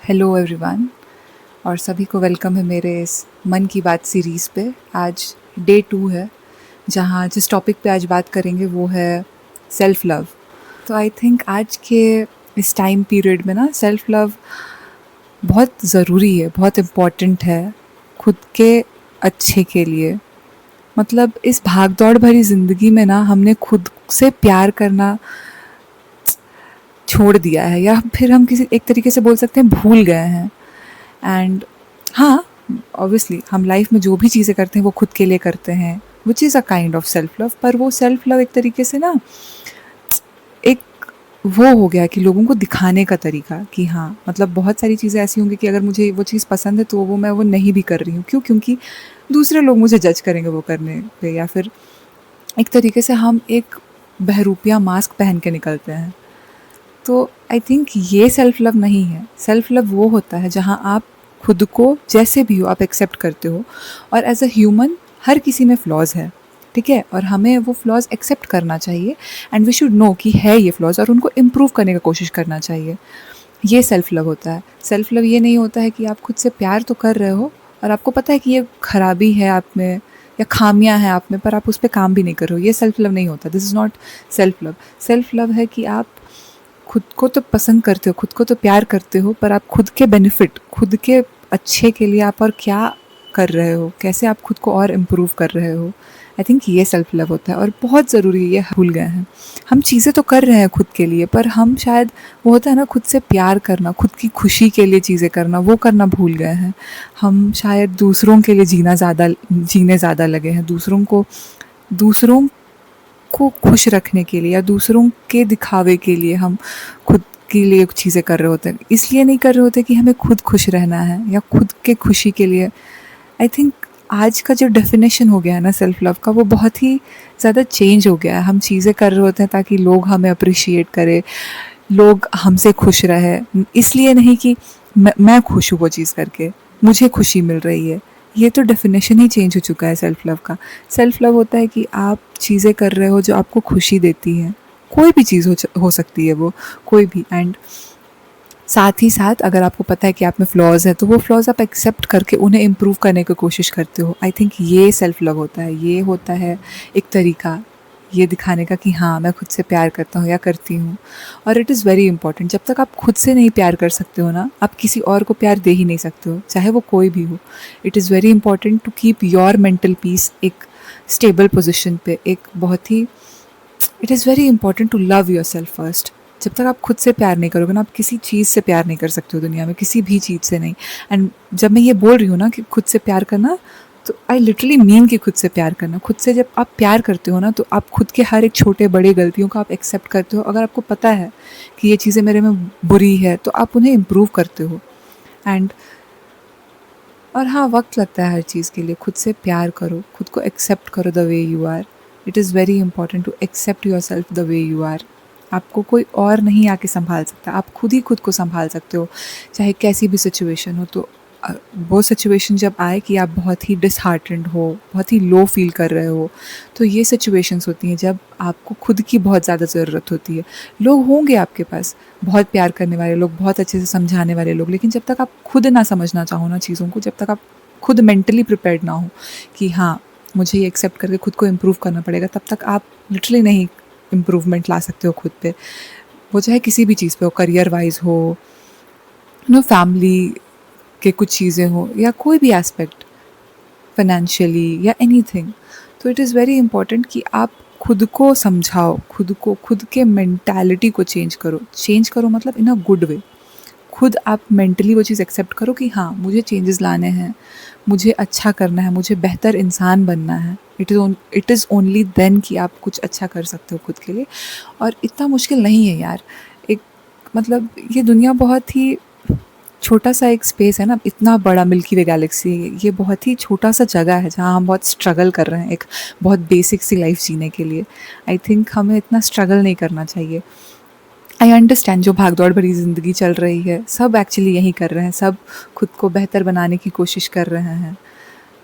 Hello everyone और सभी को वेलकम है मेरे इस मन की बात सीरीज़ पे। आज डे 2 है, जहाँ जिस टॉपिक पे आज बात करेंगे वो है सेल्फ़ लव। तो आई थिंक आज के इस टाइम पीरियड में ना सेल्फ़ लव बहुत ज़रूरी है, बहुत इम्पॉर्टेंट है खुद के अच्छे के लिए। मतलब इस भाग दौड़ भरी ज़िंदगी में ना हमने खुद से प्यार करना छोड़ दिया है, या फिर हम किसी एक तरीके से बोल सकते हैं भूल गए हैं। एंड हाँ, ऑब्वियसली हम लाइफ में जो भी चीज़ें करते हैं वो खुद के लिए करते हैं, which is a kind of self love. पर वो सेल्फ लव एक तरीके से ना एक वो हो गया कि लोगों को दिखाने का तरीका कि हाँ, मतलब बहुत सारी चीज़ें ऐसी होंगी कि अगर मुझे वो चीज़ पसंद है तो वो मैं वो नहीं भी कर रही हूँ। क्यों? क्योंकि दूसरे लोग मुझे जज करेंगे वो करने पे, या फिर एक तरीके से हम एक बहरूपिया मास्क पहन के निकलते हैं। तो आई थिंक ये सेल्फ लव नहीं है। सेल्फ लव वो होता है जहाँ आप खुद को जैसे भी हो आप एक्सेप्ट करते हो, और एज अ ह्यूमन हर किसी में फ्लॉज है, ठीक है, और हमें वो फ्लॉज एक्सेप्ट करना चाहिए एंड वी शुड नो कि है ये फ्लॉज, और उनको इम्प्रूव करने का कोशिश करना चाहिए। ये सेल्फ लव होता है। सेल्फ लव ये नहीं होता है कि आप खुद से प्यार तो कर रहे हो और आपको पता है कि ये खराबी है आप में या खामियां हैं आप में, पर आप उस पर काम भी नहीं कर रहे हो। ये सेल्फ लव नहीं होता। This is not self love. Self love है कि आप खुद को तो पसंद करते हो, खुद को तो प्यार करते हो, पर आप खुद के बेनिफिट, खुद के अच्छे के लिए आप और क्या कर रहे हो, कैसे आप खुद को और इम्प्रूव कर रहे हो। आई थिंक ये सेल्फ लव होता है और बहुत ज़रूरी है। ये भूल गए हैं। हम चीज़ें तो कर रहे हैं खुद के लिए, पर हम शायद वो होता है ना खुद से प्यार करना, खुद की खुशी के लिए चीज़ें करना, वो करना भूल गए हैं। हम शायद दूसरों के लिए जीने ज़्यादा लगे हैं। दूसरों को खुश रखने के लिए या दूसरों के दिखावे के लिए हम खुद के लिए चीज़ें कर रहे होते हैं। इसलिए नहीं कर रहे होते कि हमें खुद खुश रहना है या खुद के खुशी के लिए। आई थिंक आज का जो डेफिनेशन हो गया है ना सेल्फ लव का, वो बहुत ही ज़्यादा चेंज हो गया है। हम चीज़ें कर रहे होते हैं ताकि लोग हमें अप्रिशिएट करें, लोग हमसे खुश रहे, इसलिए नहीं कि मैं खुश हूँ वो चीज़ करके, मुझे खुशी मिल रही है। ये तो डेफिनेशन ही चेंज हो चुका है सेल्फ लव का। सेल्फ लव होता है कि आप चीज़ें कर रहे हो जो आपको खुशी देती हैं। कोई भी चीज़ हो सकती है वो, कोई भी। एंड साथ ही साथ अगर आपको पता है कि आप में फ्लॉज़ है तो वो फ्लॉज़ आप एक्सेप्ट करके उन्हें इम्प्रूव करने की कोशिश करते हो। आई थिंक ये सेल्फ लव होता है। ये होता है एक तरीका ये दिखाने का कि हाँ, मैं खुद से प्यार करता हूँ या करती हूँ। और इट इज़ वेरी इंपॉर्टेंट। जब तक आप खुद से नहीं प्यार कर सकते हो ना, आप किसी और को प्यार दे ही नहीं सकते हो, चाहे वो कोई भी हो। It is very important to keep your mental peace एक स्टेबल पोजिशन पे। एक बहुत ही it is very important to love your self first. जब तक आप खुद से प्यार नहीं करोगे ना, आप किसी चीज़ से प्यार नहीं कर सकते हो दुनिया में, किसी भी चीज़ से नहीं। एंड जब मैं ये बोल रही हूँ ना कि खुद से प्यार करना, तो आई लिटरली मीन कि खुद से प्यार करना। खुद से जब आप प्यार करते हो ना, तो आप खुद के हर एक छोटे बड़े गलतियों को आप एक्सेप्ट करते हो। अगर आपको पता है कि ये चीज़ें मेरे में बुरी है तो आप उन्हें इम्प्रूव करते हो। एंड और हाँ, वक्त लगता है हर चीज़ के लिए। खुद से प्यार करो, खुद को एक्सेप्ट करो the way you are. It is very important to accept yourself the way you are. आपको कोई और नहीं आके संभाल सकता, आप खुद ही खुद को संभाल सकते हो, चाहे कैसी भी सिचुएशन हो। तो वो सिचुएशन जब आए कि आप बहुत ही डिसहार्टेंड हो, बहुत ही लो फील कर रहे हो, तो ये सिचुएशंस होती हैं जब आपको खुद की बहुत ज़्यादा ज़रूरत होती है। लोग होंगे आपके पास, बहुत प्यार करने वाले लोग, बहुत अच्छे से समझाने वाले लोग, लेकिन जब तक आप खुद ना समझना चाहो ना चीज़ों को, जब तक आप खुद मेंटली प्रिपेयर्ड ना हो कि हाँ, मुझे ये एक्सेप्ट करके खुद को इम्प्रूव करना पड़ेगा, तब तक आप लिटरली नहीं इम्प्रूवमेंट ला सकते हो खुद पे। वो चाहे किसी भी चीज़ पे हो, करियर वाइज हो, फैमिली के कुछ चीज़ें हो, या कोई भी एस्पेक्ट, फाइनेंशियली या एनीथिंग। तो इट इज़ वेरी इंपॉर्टेंट कि आप खुद को समझाओ, खुद को, खुद के मेंटालिटी को चेंज करो मतलब इन अ गुड वे। खुद आप मेंटली वो चीज़ एक्सेप्ट करो कि हाँ, मुझे चेंजेस लाने हैं, मुझे अच्छा करना है, मुझे बेहतर इंसान बनना है। इट इज़ ओनली देन कि आप कुछ अच्छा कर सकते हो खुद के लिए। और इतना मुश्किल नहीं है यार। एक मतलब ये दुनिया बहुत ही छोटा सा एक स्पेस है ना, इतना बड़ा मिल्की वे गैलेक्सी, ये बहुत ही छोटा सा जगह है जहाँ हम बहुत स्ट्रगल कर रहे हैं एक बहुत बेसिक सी लाइफ जीने के लिए। आई थिंक हमें इतना स्ट्रगल नहीं करना चाहिए। आई अंडरस्टैंड जो भाग दौड़ भरी ज़िंदगी चल रही है, सब एक्चुअली यही कर रहे हैं, सब खुद को बेहतर बनाने की कोशिश कर रहे हैं।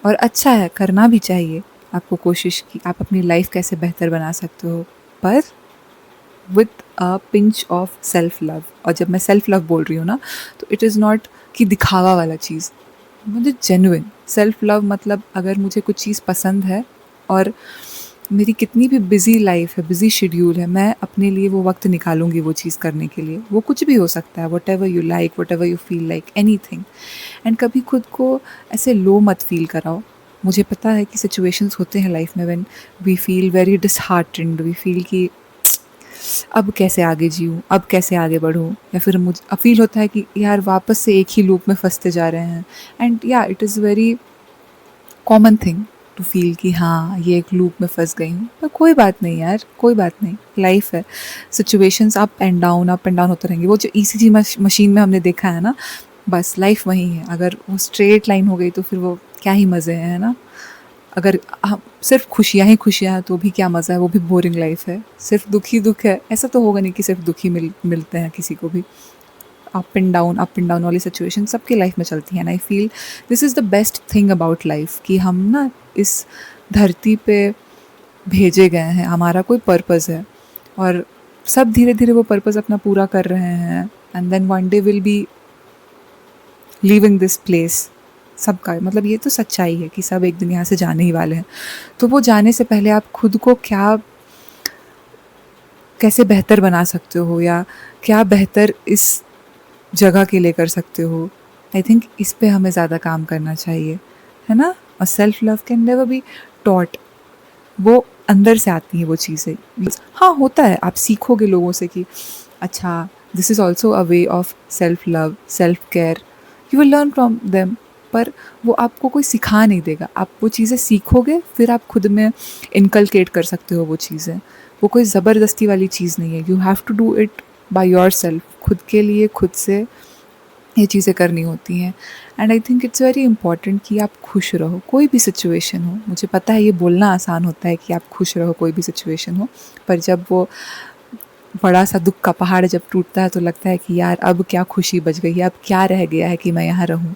और अच्छा है, करना भी चाहिए आपको कोशिश कि आप अपनी लाइफ कैसे बेहतर बना सकते हो, पर with a pinch of self love. और जब मैं सेल्फ लव बोल रही हूँ ना, तो इट इज़ नॉट कि दिखावा वाला चीज़, मुझे जेन्युइन सेल्फ लव मतलब अगर मुझे कुछ चीज़ पसंद है और मेरी कितनी भी बिज़ी लाइफ़ है, बिज़ी शेड्यूल है, मैं अपने लिए वो वक़्त निकालूँगी वो चीज़ करने के लिए। वो कुछ भी हो सकता है, whatever you like, whatever you feel like, anything. And कभी खुद को ऐसे लो मत फ़ील कराओ। मुझे पता है कि सिचुएशंस होते हैं लाइफ़ में when we feel very disheartened, we feel कि अब कैसे आगे जीऊँ, अब कैसे आगे बढ़ूँ, या फिर मुझ अब फ़ील होता है कि यार वापस से एक ही लूप में फँसते जा रहे हैं। एंड या it is very common thing to feel कि हाँ, ये एक लूप में फँस गई हूँ। पर कोई बात नहीं यार, कोई बात नहीं, लाइफ़ है। सिचुएशंस अप एंड डाउन होते रहेंगे। वो जो ईसीजी मशीन में हमने देखा है ना, बस लाइफ़ वही है। अगर वो स्ट्रेट लाइन हो गई तो फिर वो क्या ही मज़े हैं, है ना? अगर हम सिर्फ़ खुशियाँ ही खुशियाँ हैं तो भी क्या मज़ा है, वो भी बोरिंग लाइफ़ है। सिर्फ़ दुःख ही दुःख है, ऐसा तो होगा नहीं कि सिर्फ़ दुःख ही मिलते हैं किसी को भी। अप एंड डाउन वाली सिचुएशन सबकी लाइफ में चलती हैं। And I feel this is the best thing about life कि हम ना इस धरती पे भेजे गए हैं, हमारा कोई पर्पस है और सब धीरे धीरे वो पर्पस अपना पूरा कर रहे हैं। And then one day will be leaving this place. सबका मतलब ये तो सच्चाई है कि सब एक दिन यहाँ से जाने ही वाले हैं। तो वो जाने से पहले आप खुद को क्या कैसे बेहतर बना सकते हो, या क्या बेहतर इस जगह के लिए कर सकते हो, आई थिंक इस पे हमें ज़्यादा काम करना चाहिए, है ना? और self love can never be taught, वो अंदर से आती हैं वो चीज़ें। हाँ, होता है, आप सीखोगे लोगों से कि अच्छा this is also a way of self love, self care, you will learn from them. पर वो आपको कोई सिखा नहीं देगा, आप वो चीज़ें सीखोगे फिर आप खुद में इनकलकेट कर सकते हो वो चीज़ें। वो कोई ज़बरदस्ती वाली चीज़ नहीं है, you have to do it by yourself, खुद के लिए खुद से ये चीज़ें करनी होती हैं। And I think it's very important कि आप खुश रहो, कोई भी सिचुएशन हो। मुझे पता है ये बोलना आसान होता है कि आप खुश रहो कोई भी सिचुएशन हो, पर जब वो बड़ा सा दुःख का पहाड़ जब टूटता है तो लगता है कि यार अब क्या खुशी बच गई है, अब क्या रह गया है कि मैं यहाँ रहूँ।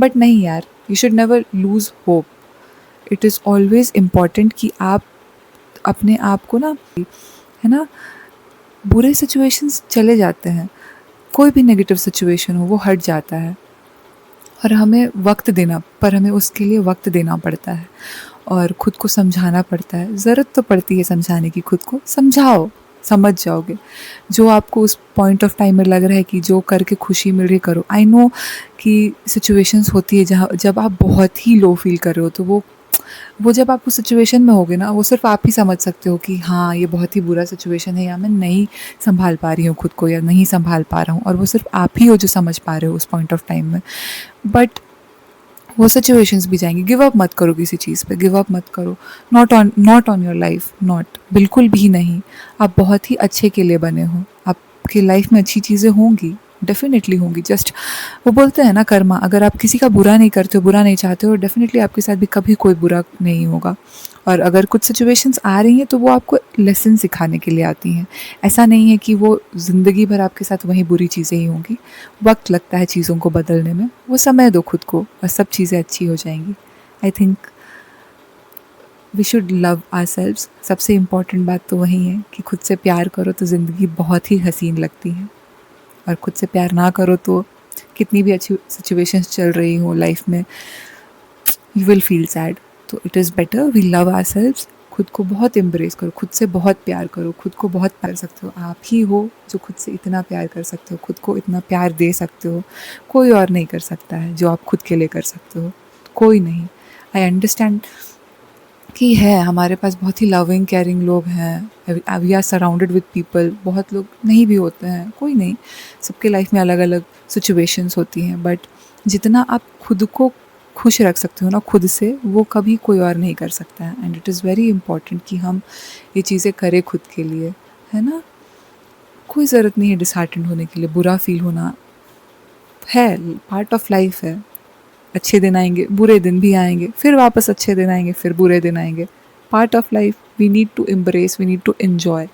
बट नहीं यार, you should never lose hope. It is always important कि आप अपने आप को ना, है ना, बुरे सिचुएशंस चले जाते हैं, कोई भी नेगेटिव सिचुएशन हो वो हट जाता है और हमें वक्त देना, पर हमें उसके लिए वक्त देना पड़ता है और खुद को समझाना पड़ता है। ज़रूरत तो पड़ती है समझाने की, खुद को समझाओ, समझ जाओगे। जो आपको उस पॉइंट ऑफ टाइम में लग रहा है कि जो करके खुशी मिल रही करो। आई नो कि सिचुएशंस होती है जहाँ जब आप बहुत ही लो फील कर रहे हो, तो वो जब आप उस सिचुएशन में होगे ना, वो सिर्फ आप ही समझ सकते हो कि हाँ ये बहुत ही बुरा सिचुएशन है, या मैं नहीं संभाल पा रही हूँ खुद को, या नहीं संभाल पा रहा हूँ, और वो सिर्फ आप ही हो जो समझ पा रहे हो उस पॉइंट ऑफ टाइम में। बट वो सिचुएशंस भी जाएंगी। गिव अप मत करो किसी चीज़ पे, गिव अप मत करो। Not on your life, not, बिल्कुल भी नहीं। आप बहुत ही अच्छे के लिए बने हो, आपकी लाइफ में अच्छी चीज़ें होंगी, डेफिनेटली होंगी। जस्ट वो बोलते हैं ना कर्मा, अगर आप किसी का बुरा नहीं करते हो, बुरा नहीं चाहते हो, डेफिनेटली आपके साथ भी कभी कोई बुरा नहीं होगा। और अगर कुछ सिचुएशंस आ रही हैं तो वो आपको लेसन सिखाने के लिए आती हैं। ऐसा नहीं है कि वो ज़िंदगी भर आपके साथ वही बुरी चीज़ें ही होंगी। वक्त लगता है चीज़ों को बदलने में, वो समय दो खुद को और सब चीज़ें अच्छी हो जाएंगी। I think we should love ourselves. सबसे इम्पॉर्टेंट बात तो वही है कि खुद से प्यार करो तो ज़िंदगी बहुत ही हसीन लगती है, और खुद से प्यार ना करो तो कितनी भी अच्छी सिचुएशंस चल रही हो लाइफ में, यू विल फील सैड। तो it is better we love ourselves. खुद को बहुत एम्ब्रेस करो, खुद से बहुत प्यार करो, खुद को बहुत प्यार सकते हो। आप ही हो जो खुद से इतना प्यार कर सकते हो, खुद को इतना प्यार दे सकते हो। कोई और नहीं कर सकता है जो आप खुद के लिए कर सकते हो, कोई नहीं। आई अंडरस्टैंड कि है हमारे पास बहुत ही लविंग केयरिंग लोग हैं, we are surrounded with people. बहुत लोग नहीं भी होते हैं, कोई नहीं, सबके लाइफ में अलग अलग सिचुएशंस होती हैं। बट जितना आप खुद को खुश रख सकते हो ना खुद से, वो कभी कोई और नहीं कर सकता है। And it is very important कि हम ये चीज़ें करें खुद के लिए, है ना? कोई ज़रूरत नहीं है डिसहार्टेंड होने के लिए, बुरा फील होना है, पार्ट ऑफ लाइफ है। अच्छे दिन आएंगे, बुरे दिन भी आएंगे, फिर वापस अच्छे दिन आएंगे, फिर बुरे दिन आएंगे। Part of life, we need to embrace, we need to enjoy.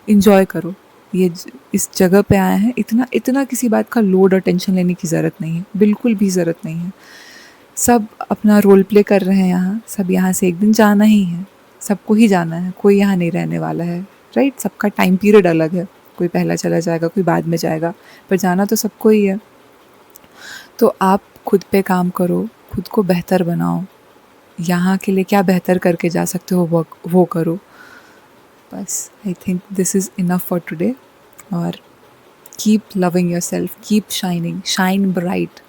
Enjoy करो। इस जगह पे आए हैं, इतना इतना किसी बात का लोड और टेंशन लेने की ज़रूरत नहीं है, बिल्कुल भी ज़रूरत नहीं है। सब अपना रोल प्ले कर रहे हैं यहाँ, सब यहाँ से एक दिन जाना ही है, सबको ही जाना है, कोई यहाँ नहीं रहने वाला है, राइट? सबका टाइम पीरियड अलग है। कोई पहला चला जाएगा, कोई बाद में जाएगा, पर जाना तो सबको ही है। तो आप खुद पे काम करो, खुद को बेहतर बनाओ, यहाँ के लिए क्या बेहतर करके जा सकते हो वो करो। बस I think this is enough for today. और keep loving yourself, keep shining, shine bright.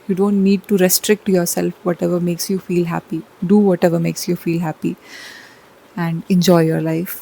You don't need to restrict yourself. Whatever makes you feel happy, do whatever makes you feel happy and enjoy your life.